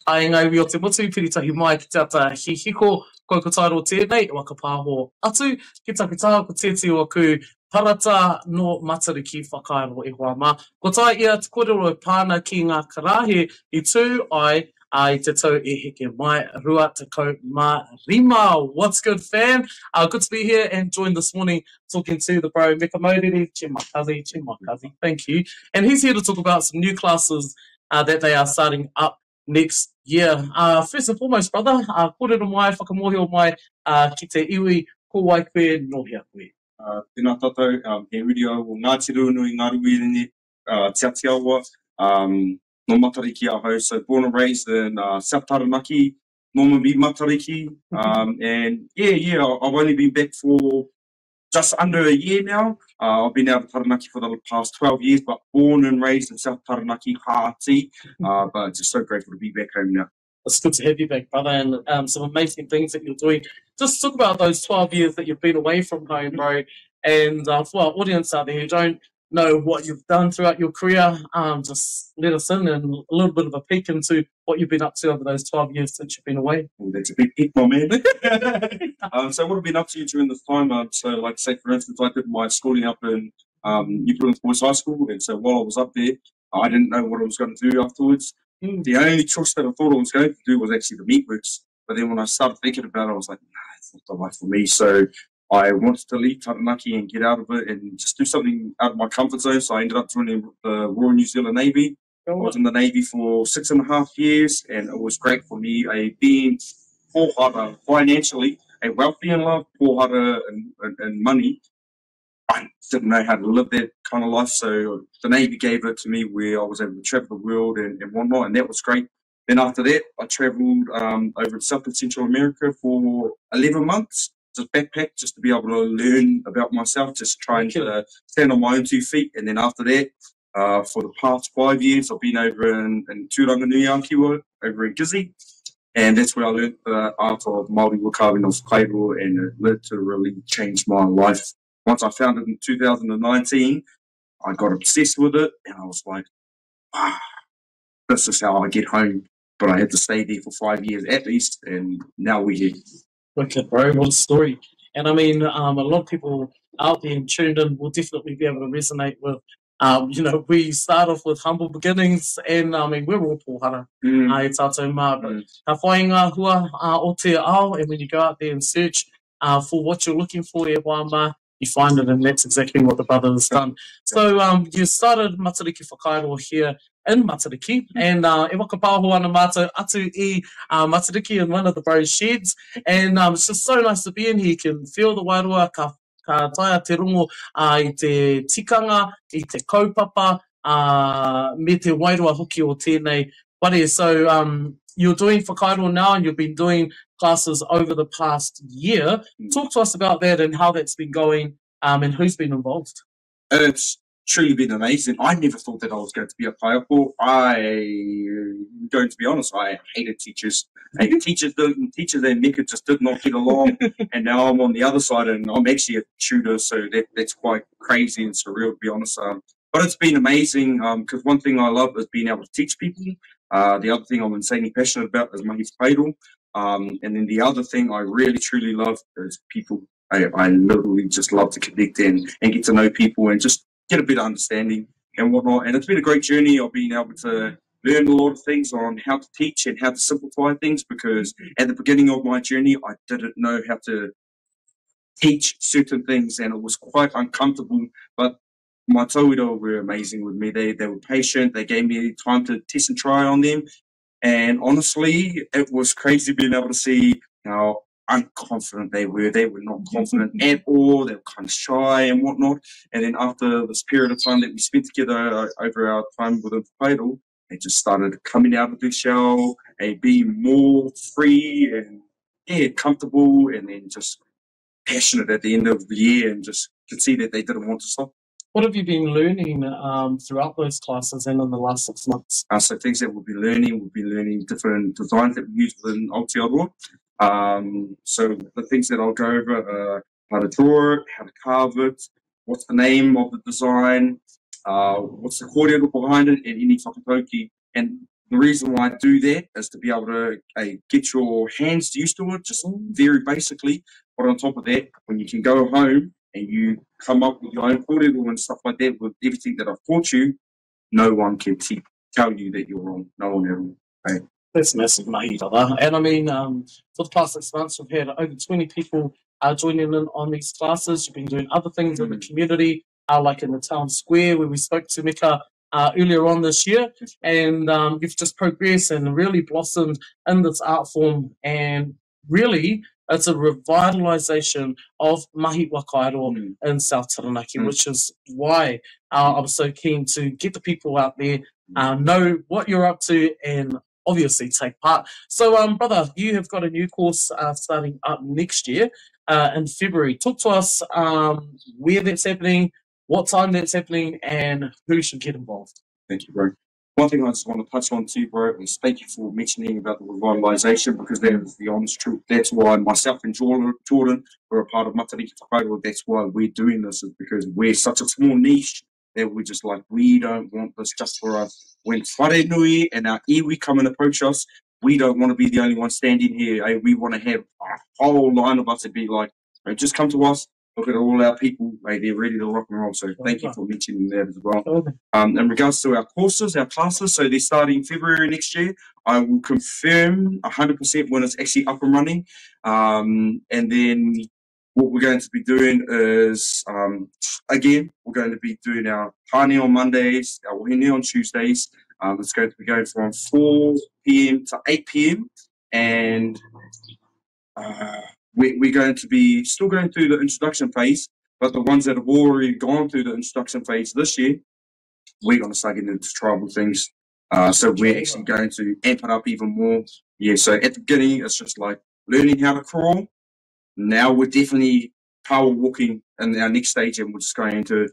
Ai ngai wi o te motu piritahi mai ki te ata Hihiko, koe ko Taiaroa tēnei, waka pāho atu, ki takitaha ko tēti o aku parata no Matariki Whakairo e hoa mā. Ko tai ia te kōrero pāna ki ngā karahe I tū ai I te tau e heke mai rua te kau mā rima. What's good, fam? Good to be here and joined this morning talking to the bro Meka Mauriri, Chimakazi, thank you. And he's here to talk about some new classes that they are starting up next year. First and foremost, brother, kōrero mai, whakamohio mai, ki te iwi, ko wai koe, no hea koe. Tēnā tātou, he riri au o Ngātiru nui Ngāruirini, Taiaroa, no Matariki ahau. So born and raised in South Taranaki, Mahi Matariki, and I've only been back for just under a year now. I've been out of Taranaki for the past 12 years, but born and raised in South Taranaki, Hāti, but just so grateful to be back home now. It's good to have you back, brother, and some amazing things that you're doing. Just talk about those 12 years that you've been away from home, bro, and for our audience out there who don't know what you've done throughout your career, just let us in and a little bit of a peek into what you've been up to over those 12 years since you've been away. Well, that's a big peek, my man. So what I've been up to during this time, so like say for instance, I did my schooling up in New Zealand Boys High School, and so while I was up there, I didn't know what I was going to do afterwards. The only choice that I thought I was going to do was actually the meatworks, but then when I started thinking about it, I was like, nah, it's not the life for me. So I wanted to leave Taranaki and get out of it and just do something out of my comfort zone. So I ended up joining the Royal New Zealand Navy. I was in the Navy for 6.5 years, and it was great for me. Being pohara financially, wealthy in love, pohara and money, I didn't know how to live that kind of life. So the Navy gave it to me where I was able to travel the world and whatnot, and that was great. Then after that, I travelled over to South and Central America for 11 months. Just backpack, just to be able to learn about myself, just trying to stand on my own 2 feet. And then after that, for the past 5 years, I've been over in Turanganuiakiwa, over in Gizzy. And that's where I learned the art of Mahi Whakairo, and it literally changed my life. Once I found it in 2019, I got obsessed with it, and I was like, this is how I get home. But I had to stay there for 5 years at least, and now we're here. Wicked, bro. What a story. And I mean, a lot of people out there and tuned in will definitely be able to resonate with, we start off with humble beginnings, and I mean, we're all pohara. E tātou mā, but ka whai ngā hua o te ao, and when you go out there and search for what you're looking for, e wā mā, you find it, and that's exactly what the brother has done. So you started Matariki Whakairo here in Matariki, and e waka pāho ana mātou atu I Matariki in one of the bros' sheds, and it's just so nice to be in here. You can feel the wairua, ka taia te rongo I te tikanga, I te kaupapa, me te wairua hoki o tēnei ware. So you're doing Whakairo now, and you've been doing classes over the past year. Talk to us about that and how that's been going, and who's been involved. It's truly been amazing. I never thought that I was going to be a kaiako. Going to be honest, I hated teachers. Teachers and Meka just did not get along. And now I'm on the other side, and I'm actually a tutor, so that's quite crazy and surreal, to be honest. But it's been amazing, because one thing I love is being able to teach people. The other thing I'm insanely passionate about is Mahi Whakairo. And then the other thing I really, truly love is people. I literally just love to connect and get to know people and just get a bit of understanding and whatnot. And it's been a great journey of being able to learn a lot of things on how to teach and how to simplify things, because at the beginning of my journey, I didn't know how to teach certain things, and it was quite uncomfortable. But my tauira were amazing with me. They were patient. They gave me time to test and try on them. And honestly, it was crazy being able to see how unconfident they were. They were not confident at all. They were kind of shy and whatnot. And then after this period of time that we spent together over our time within Whakairo, they just started coming out of their shell and being more free and comfortable, and then just passionate at the end of the year, and just could see that they didn't want to stop. What have you been learning throughout those classes and in the last 6 months? So things that we'll be learning different designs that we use within Aotearoa. So the things that I'll go over are how to draw it, how to carve it, what's the name of the design, what's the kōrero behind it, and any whakatauki. And The reason why I do that is to be able to get your hands used to it, just very basically. But on top of that, when you can go home and you come up with your own kōrero and stuff like that with everything that I've taught you, no one can tell you that you're wrong. No one ever. Okay? That's massive, Mahi. And I mean, for the past 6 months, we've had over 20 people joining in on these classes. You've been doing other things in the community, like in the town square where we spoke to Meka earlier on this year. And you've just progressed and really blossomed in this art form. And really, it's a revitalisation of Mahi Whakairo in South Taranaki, which is why I was so keen to get the people out there, know what you're up to, and obviously take part. So, brother, you have got a new course starting up next year in February. Talk to us where that's happening, what time that's happening, and who should get involved. Thank you, bro. One thing I just want to touch on too, bro, is thank you for mentioning about the revitalisation, because that is the honest truth. That's why myself and Jordan were a part of Matariki Whakairo. That's why we're doing this, is because we're such a small niche that we're just like, we don't want this just for us. When Whare Nui and our iwi come and approach us, we don't want to be the only one standing here. We want to have a whole line of us to be like, just come to us. Look at all our people, they're ready to rock and roll. So thank you for mentioning that as well. In regards to our courses, our classes, so they're starting February next year. I will confirm 100% when it's actually up and running. And then what we're going to be doing is, again, we're going to be doing our Tāne on Mondays, our Wahine on Tuesdays. It's going to be going from 4 p.m. to 8 p.m. And we're going to be still going through the introduction phase, but the ones that have already gone through the introduction phase this year, we're going to start getting into tribal things. So we're actually going to amp it up even more. Yeah, so at the beginning, it's just like learning how to crawl. Now we're definitely power walking in our next stage, and we're just going into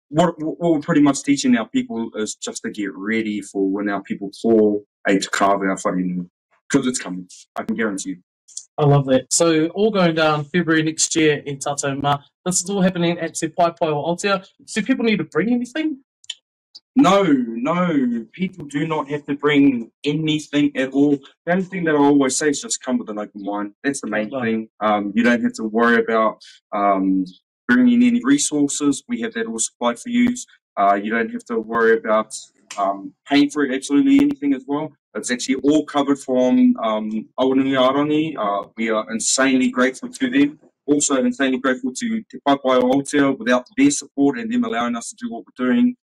what we're pretty much teaching our people is just to get ready for when our people fall to carve our whare, because it's coming. I can guarantee you. I love that. So all going down February next year in Tātou Ma. This is all happening at Te Paipai o Aotea. Do people need to bring anything? No, people do not have to bring anything at all. The only thing that I always say is just come with an open mind. That's the main thing. You don't have to worry about bringing any resources. We have that all supplied for you. You don't have to worry about paying for absolutely anything as well. It's actually all covered from Awanui Arangi. We are insanely grateful to them. Also insanely grateful to Te Paipai o Aotea. Without their support and them allowing us to do what we're doing,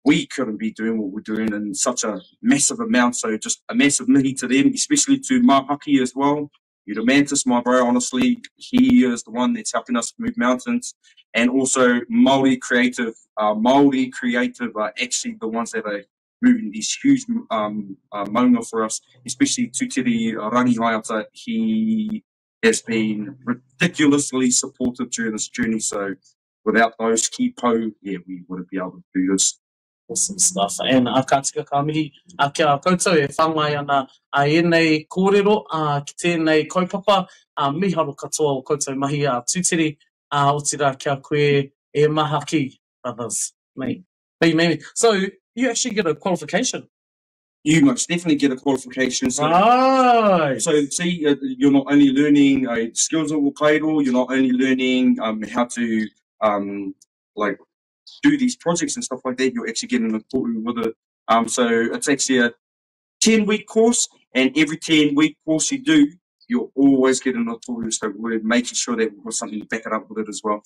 we couldn't be doing what we're doing in such a massive amount. So just a massive mihi to them, especially to Mahaki as well. You're the mantis, my bro, honestly. He is the one that's helping us move mountains. And also Māori Creative. Māori Creative are actually the ones that are moving these huge maunga for us, especially Tutiri Rangihaiata. He has been ridiculously supportive during this journey. So without those key po, yeah, we wouldn't be able to do this. Awesome stuff. And ka tika ka mihi kia koutou e whangai ana nei kōrero ki tēnei kaupapa miharo katoa o koutou mahi tūtiri o tira kia koe e mahaki, brothers. Maybe. So you actually get a qualification. You most definitely get a qualification. So, right. So see, you're not only learning skills of Whakairo, you're not only learning how to like do these projects and stuff like that, you're actually getting a toru with it. So it's actually a 10-week course, and every 10-week course you do, you're always getting a toru. So we're making sure that we've got something to back it up with it as well.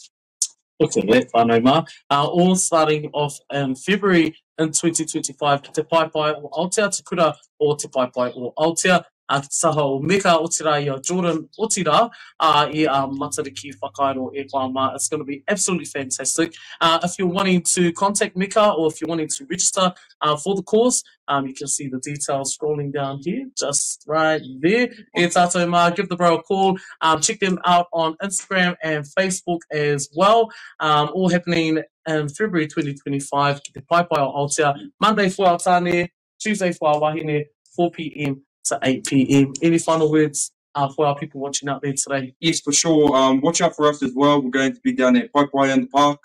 Okay, whānau mā. All starting off in February in 2025 ki Te Paipai o Aotea, Te Kura o Te Paipai o Aotea. Ki te saha o Meka o tira i Jordan o tira i Matariki Whakairo e whāma. It's going to be absolutely fantastic. If you're wanting to contact Meka, or if you're wanting to register for the course, you can see the details scrolling down here, just right there. E tātou mā, give the bro a call. Check them out on Instagram and Facebook as well. All happening in February 2025 ki Te Paipai o Aotea. Monday for our tāne, Tuesday for our wahine, 4 p.m. to 8 p.m. Any final words for our people watching out there today? Yes, for sure. Watch out for us as well. We're going to be down at Pepuere in the park.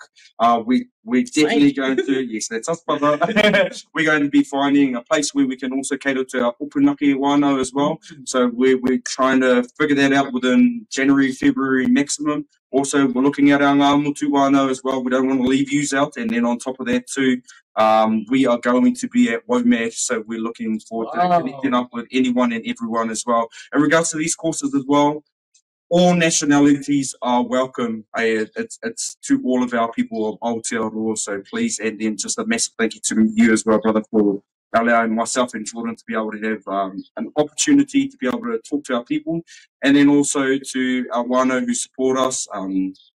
We we're definitely going to, yes, that's us, brother. We're going to be finding a place where we can also cater to our Upinaki whānau as well. So we're trying to figure that out within January, February maximum. Also, we're looking at our ngā motu whānau as well. We don't want to leave yous out. And then on top of that too, we are going to be at WOMAD, so we're looking forward to connecting up with anyone and everyone as well. In regards to these courses as well, all nationalities are welcome. It's to all of our people of Aotearoa, so please, and then just a massive thank you to you as well, brother, for allowing myself and Jordan to be able to have an opportunity to be able to talk to our people, and then also to our whānau who support us.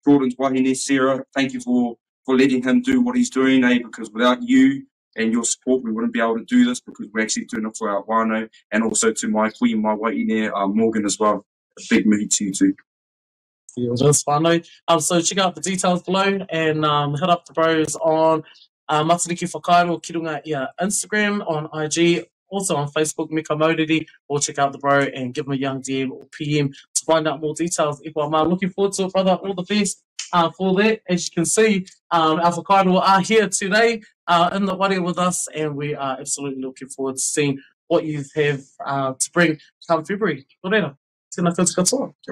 Jordan's wahine, Sarah, thank you for letting him do what he's doing, because without you and your support, we wouldn't be able to do this, because we're actually doing it for our whānau, and also to my queen, my wahine, Morgan as well. A big movie to you too. Yeah, just whānau. So check out the details below and hit up the bros on Matariki Whakairo Kirunga Instagram, on IG, also on Facebook, Meka Mauriri, or check out the bro and give him a young DM or PM to find out more details. I'm looking forward to it, brother. All the best for that. As you can see, our Whakairo are here today in the ware with us, and we are absolutely looking forward to seeing what you have to bring come February. Tēnā koutou katoa.